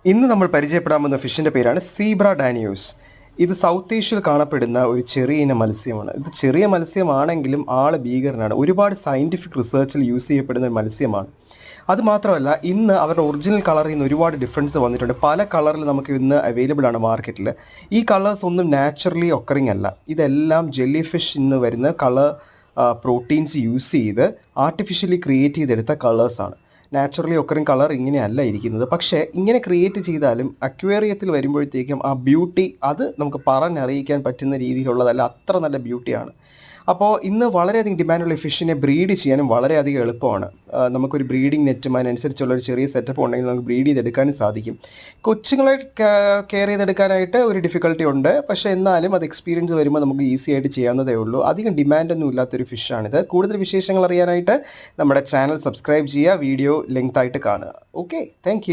ഇന്ന് നമ്മൾ പരിചയപ്പെടാൻ പോകുന്ന ഫിഷിൻ്റെ പേരാണ് സീബ്ര ഡാനിയോസ്. ഇത് സൗത്ത് ഏഷ്യയിൽ കാണപ്പെടുന്ന ഒരു ചെറിയ ഇനം മത്സ്യമാണ്. ഇത് ചെറിയ മത്സ്യമാണെങ്കിലും ആള് ഭീകരനാണ്. ഒരുപാട് സയൻറ്റിഫിക് റിസർച്ചിൽ യൂസ് ചെയ്യപ്പെടുന്ന ഒരു മത്സ്യമാണ്. അതുമാത്രമല്ല, ഇന്ന് അവരുടെ ഒറിജിനൽ കളറിൽ നിന്ന് ഒരുപാട് ഡിഫറൻസ് വന്നിട്ടുണ്ട്. പല കളറിൽ നമുക്ക് ഇന്ന് അവൈലബിൾ ആണ് മാർക്കറ്റിൽ. ഈ കളേഴ്സ് ഒന്നും നാച്ചുറലി ഒക്കറിങ് അല്ല. ഇതെല്ലാം ജെല്ലി ഫിഷ് ഇന്ന് വരുന്ന കളർ പ്രോട്ടീൻസ് യൂസ് ചെയ്ത് ആർട്ടിഫിഷ്യലി ക്രിയേറ്റ് ചെയ്തെടുത്ത കളേഴ്സാണ്. നാച്ചുറലി ഒക്കറിങ് കളർ ഇങ്ങനെയല്ല ഇരിക്കുന്നത്. പക്ഷേ ഇങ്ങനെ ക്രിയേറ്റ് ചെയ്താലും അക്വേറിയത്തിൽ വരുമ്പോഴത്തേക്കും ആ ബ്യൂട്ടി അത് നമുക്ക് പറഞ്ഞറിയിക്കാൻ പറ്റുന്ന രീതിയിലുള്ളതല്ല. അത്ര നല്ല ബ്യൂട്ടിയാണ്. അപ്പോൾ ഇന്ന് വളരെയധികം ഡിമാൻഡുള്ള ഫിഷിനെ ബ്രീഡ് ചെയ്യാനും വളരെയധികം എളുപ്പമാണ്. നമുക്കൊരു ബ്രീഡിംഗ് നെറ്റും അതിനനുസരിച്ചുള്ള ഒരു ചെറിയ സെറ്റപ്പ് ഉണ്ടെങ്കിൽ നമുക്ക് ബ്രീഡ് ചെയ്തെടുക്കാനും സാധിക്കും. കൊച്ചുങ്ങളെ കെയർ ചെയ്തെടുക്കാനായിട്ട് ഒരു ഡിഫിക്കൽട്ടി ഉണ്ട്. പക്ഷേ എന്നാലും അത് എക്സ്പീരിയൻസ് വരുമ്പോൾ നമുക്ക് ഈസി ആയിട്ട് ചെയ്യാവുന്നതേ ഉള്ളൂ. അധികം ഡിമാൻഡൊന്നും ഇല്ലാത്തൊരു ഫിഷാണിത്. കൂടുതൽ വിശേഷങ്ങൾ അറിയാനായിട്ട് നമ്മുടെ ചാനൽ സബ്സ്ക്രൈബ് ചെയ്യുക, വീഡിയോ ലെങ്ത് ആയിട്ട് കാണുക. Okay, thank